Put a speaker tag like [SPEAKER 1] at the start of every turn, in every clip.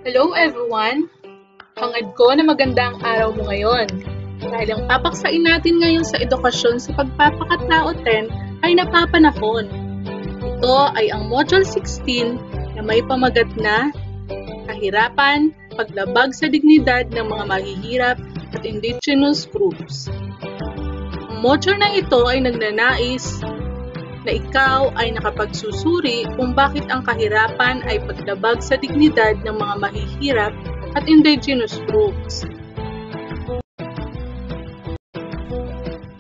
[SPEAKER 1] Hello everyone! Hangad ko na magandang araw mo ngayon. Dahil ang papaksain natin ngayon sa edukasyon sa pagpapakatao 10 ay napapanahon. Ito ay ang Module 16 na may pamagat na Kahirapan, Paglabag sa Dignidad ng mga Mahihirap at Indigenous Groups. Ang module na ito ay nagnanais na ikaw ay nakapagsusuri kung bakit ang kahirapan ay paglabag sa dignidad ng mga mahihirap at indigenous groups.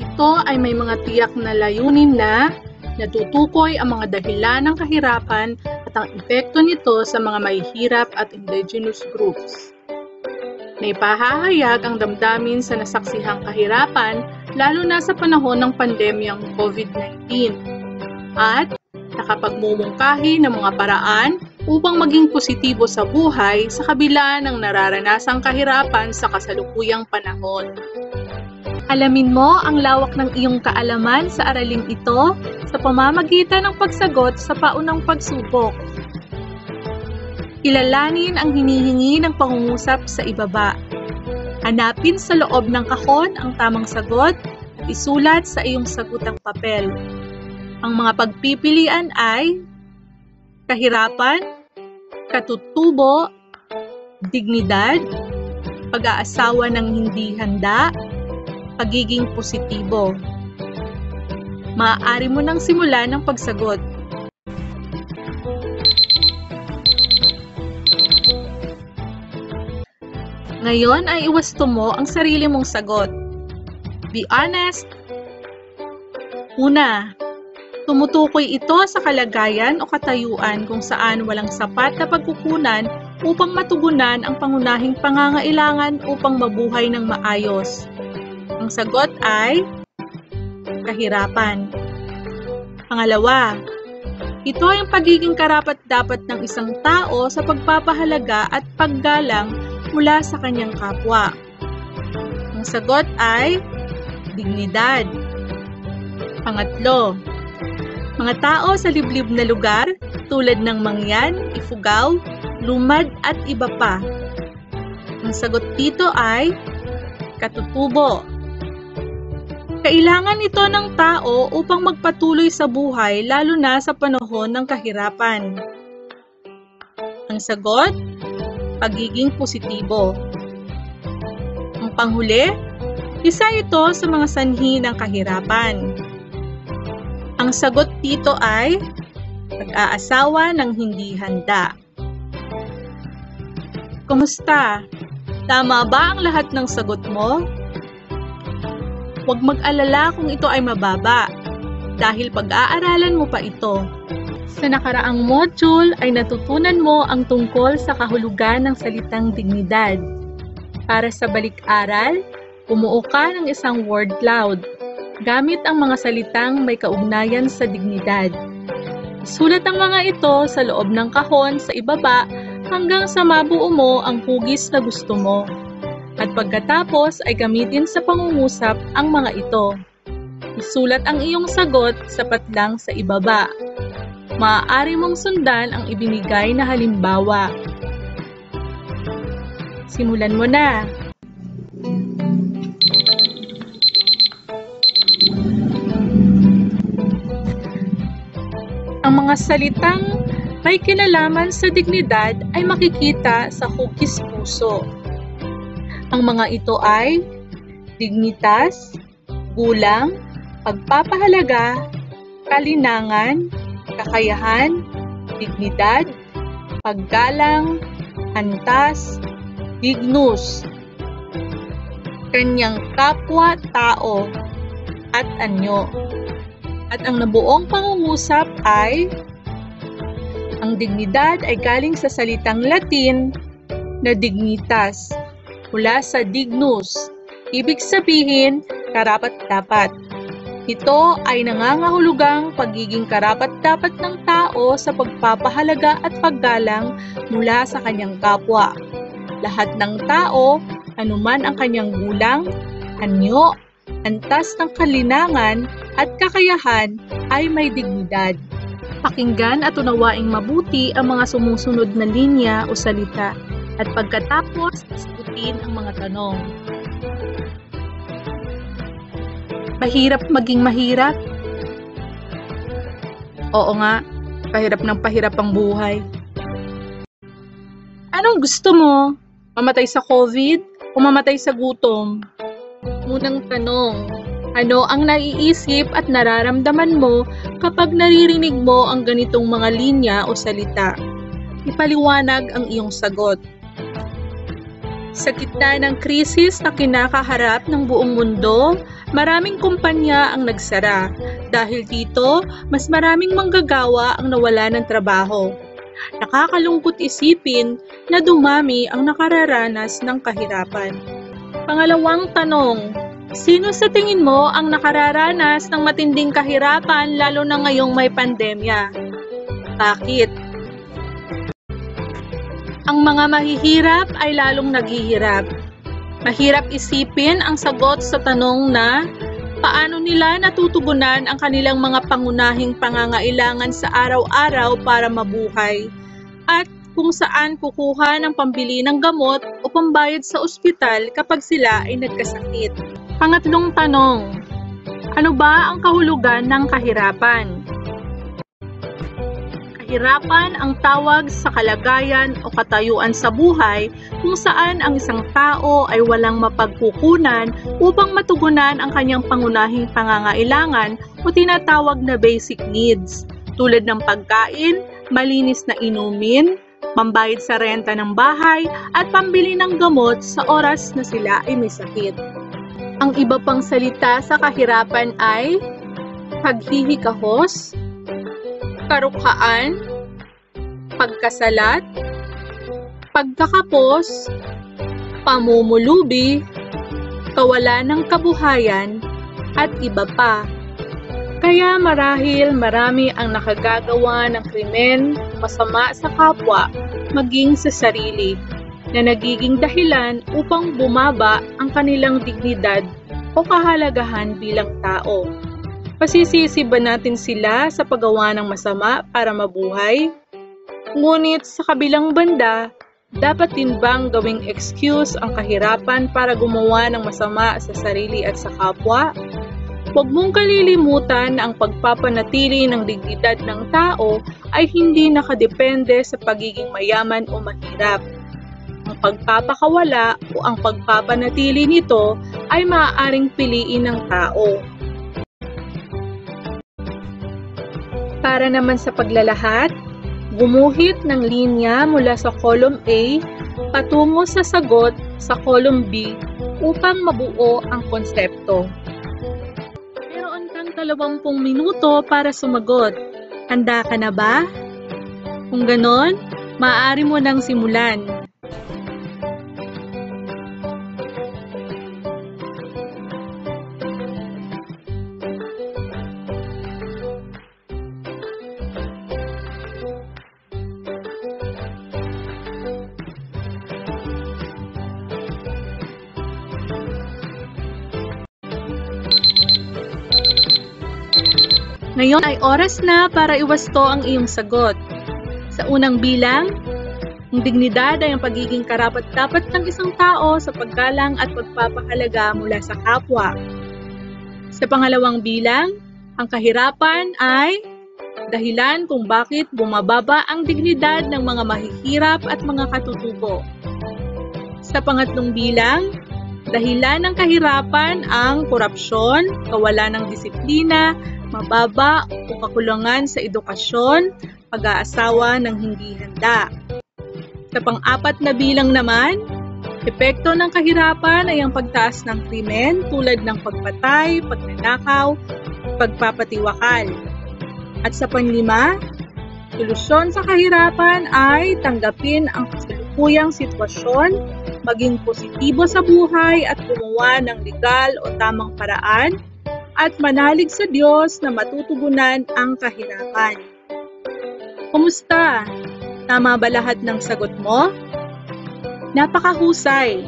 [SPEAKER 1] Ito ay may mga tiyak na layunin na natutukoy ang mga dahilan ng kahirapan at ang epekto nito sa mga mahihirap at indigenous groups. May pahahayag ang damdamin sa nasaksihang kahirapan lalo na sa panahon ng pandemyang COVID-19. At nakapagmumungkahi ng mga paraan upang maging positibo sa buhay sa kabila ng nararanasang kahirapan sa kasalukuyang panahon. Alamin mo ang lawak ng iyong kaalaman sa araling ito sa pamamagitan ng pagsagot sa paunang pagsubok. Kilalanin ang hinihingi ng pangungusap sa ibaba. Hanapin sa loob ng kahon ang tamang sagot at isulat sa iyong sagutang papel. Ang mga pagpipilian ay kahirapan, katutubo, dignidad, pag-aasawa ng hindi handa, pagiging positibo. Maaari mo nang simulan ang pagsagot. Ngayon ay iwasto mo ang sarili mong sagot. Be honest. Una, tumutukoy ito sa kalagayan o katayuan kung saan walang sapat na pagkukunan upang matugunan ang pangunahing pangangailangan upang mabuhay ng maayos. Ang sagot ay kahirapan. Pangalawa, ito ay ang pagiging karapat-dapat ng isang tao sa pagpapahalaga at paggalang mula sa kanyang kapwa. Ang sagot ay dignidad. Pangatlo, mga tao sa liblib na lugar tulad ng Mangyan, Ifugao, Lumad at iba pa. Ang sagot dito ay katutubo. Kailangan ito ng tao upang magpatuloy sa buhay lalo na sa panahon ng kahirapan. Ang sagot, pagiging positibo. Ang panghuli, isa ito sa mga sanhi ng kahirapan. Ang sagot dito ay pag-aasawa ng hindi handa. Kumusta? Tama ba ang lahat ng sagot mo? Huwag mag-alala kung ito ay mababa dahil pag-aaralan mo pa ito. Sa nakaraang module ay natutunan mo ang tungkol sa kahulugan ng salitang dignidad. Para sa balik-aral, bumuo ka ng isang word cloud gamit ang mga salitang may kaugnayan sa dignidad. Isulat ang mga ito sa loob ng kahon sa ibaba hanggang sa mabuo mo ang hugis na gusto mo. At pagkatapos ay gamitin sa pangungusap ang mga ito. Isulat ang iyong sagot sapat lang sa ibaba. Maaari mong sundan ang ibinigay na halimbawa. Simulan mo na! Ang mga salitang may kinalaman sa dignidad ay makikita sa hugis puso. Ang mga ito ay dignitas, gulang, pagpapahalaga, kalinangan, kakayahan, dignidad, paggalang, antas, dignus, kanyang kapwa-tao, at anyo. At ang nabuong pangungusap ay ang dignidad ay galing sa salitang Latin na dignitas mula sa dignus, ibig sabihin karapat-dapat. Ito ay nangangahulugang pagiging karapat-dapat ng tao sa pagpapahalaga at paggalang mula sa kanyang kapwa. Lahat ng tao, anuman ang kanyang gulang, anyo, antas ng kalinangan at kakayahan ay may dignidad. Pakinggan at unawaing mabuti ang mga sumusunod na linya o salita At pagkatapos, sagutin ang mga tanong. Mahirap maging mahirap? Oo nga, pahirap ng pahirap ang buhay. Anong gusto mo? Mamatay sa COVID o mamatay sa gutom? Unang tanong, ano ang naiisip at nararamdaman mo kapag naririnig mo ang ganitong mga linya o salita? Ipaliwanag ang iyong sagot. Sa gitna ng krisis na kinakaharap ng buong mundo, maraming kumpanya ang nagsara. Dahil dito, mas maraming manggagawa ang nawala ng trabaho. Nakakalungkot isipin na dumami ang nakararanas ng kahirapan. Pangalawang tanong, sino sa tingin mo ang nakararanas ng matinding kahirapan lalo na ngayong may pandemya? Bakit? Ang mga mahihirap ay lalong naghihirap. Mahirap isipin ang sagot sa tanong na paano nila natutugunan ang kanilang mga pangunahing pangangailangan sa araw-araw para mabuhay at kung saan kukuha ng pambili ng gamot o pambayad sa ospital kapag sila ay nagkasakit. Pangatlong tanong, ano ba ang kahulugan ng kahirapan? Kahirapan ang tawag sa kalagayan o katayuan sa buhay kung saan ang isang tao ay walang mapagkukunan upang matugunan ang kanyang pangunahing pangangailangan o tinatawag na basic needs tulad ng pagkain, malinis na inumin, pambayad sa renta ng bahay at pambili ng gamot sa oras na sila ay may sakit. Ang iba pang salita sa kahirapan ay paghihikahos, karukhaan, pagkasalat, pagkakapos, pamumulubi, kawalan ng kabuhayan, at iba pa. Kaya marahil marami ang nakagagawa ng krimen, masama sa kapwa, maging sa sarili, na nagiging dahilan upang bumaba ang kanilang dignidad o kahalagahan bilang tao. Pasisisi ba natin sila sa paggawa ng masama para mabuhay? Ngunit sa kabilang banda, dapat din bang gawing excuse ang kahirapan para gumawa ng masama sa sarili at sa kapwa? Huwag mong kalilimutan na ang pagpapanatili ng dignidad ng tao ay hindi nakadepende sa pagiging mayaman o mahirap. Ang pagpapakawala o ang pagpapanatili nito ay maaaring piliin ng tao. Para naman sa paglalahat, gumuhit ng linya mula sa column A patungo sa sagot sa column B upang mabuo ang konsepto. Meron kang 20 minuto para sumagot. Handa ka na ba? Kung ganon, maaari mo nang simulan. Ngayon ay oras na para iwasto ang iyong sagot. Sa unang bilang, ang dignidad ay ang pagiging karapat-dapat ng isang tao sa paggalang at pagpapahalaga mula sa kapwa. Sa pangalawang bilang, ang kahirapan ay dahilan kung bakit bumababa ang dignidad ng mga mahihirap at mga katutubo. Sa pangatlong bilang, dahilan ng kahirapan ang korupsyon, kawalan ng disiplina, mababa o kakulangan sa edukasyon, pag-aasawa ng hindi handa. Sa pang-apat na bilang naman, epekto ng kahirapan ay ang pagtaas ng krimen tulad ng pagpatay, pagnanakaw, pagpapatiwakal. At sa panglima, solusyon sa kahirapan ay tanggapin ang kasalukuyang sitwasyon, maging positibo sa buhay at gumawa ng legal o tamang paraan, at manalig sa Diyos na matutugunan ang kahirapan. Kumusta? Tama ba lahat ng sagot mo? Napakahusay!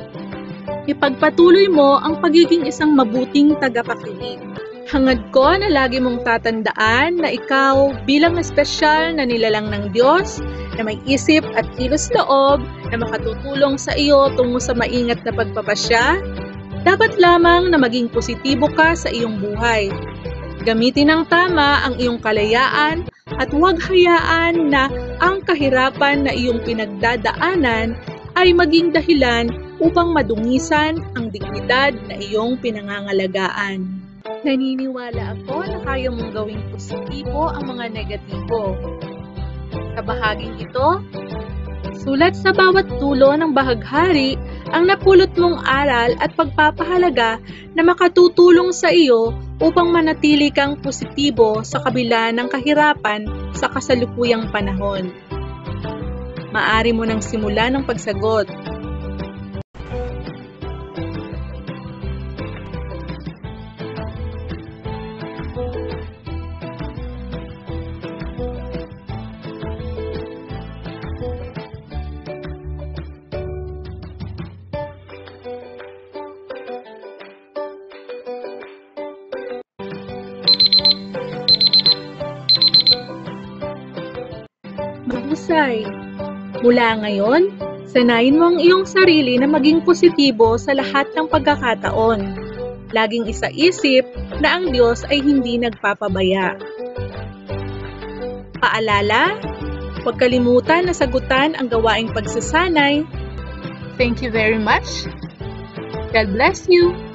[SPEAKER 1] Ipagpatuloy mo ang pagiging isang mabuting tagapakinig. Hangad ko na lagi mong tatandaan na ikaw bilang espesyal na nilalang ng Diyos na may isip at kilos loob na makatutulong sa iyo tungo sa maingat na pagpapasya, dapat lamang na maging positibo ka sa iyong buhay. Gamitin ng tama ang iyong kalayaan at huwag hayaan na ang kahirapan na iyong pinagdadaanan ay maging dahilan upang madungisan ang dignidad na iyong pinangangalagaan. Naniniwala ako na kaya mong gawing positibo ang mga negatibo. Sa bahaging ito, sulat sa bawat dulo ng bahaghari ang napulot mong aral at pagpapahalaga na makatutulong sa iyo upang manatili kang positibo sa kabila ng kahirapan sa kasalukuyang panahon. Maaari mo nang simulan ang pagsagot. Mahusay! Mula ngayon, sanayin mo ang iyong sarili na maging positibo sa lahat ng pagkakataon. Laging isaisip na ang Diyos ay hindi nagpapabaya. Paalala, huwag kalimutan na sagutan ang gawaing pagsasanay. Thank you very much. God bless you!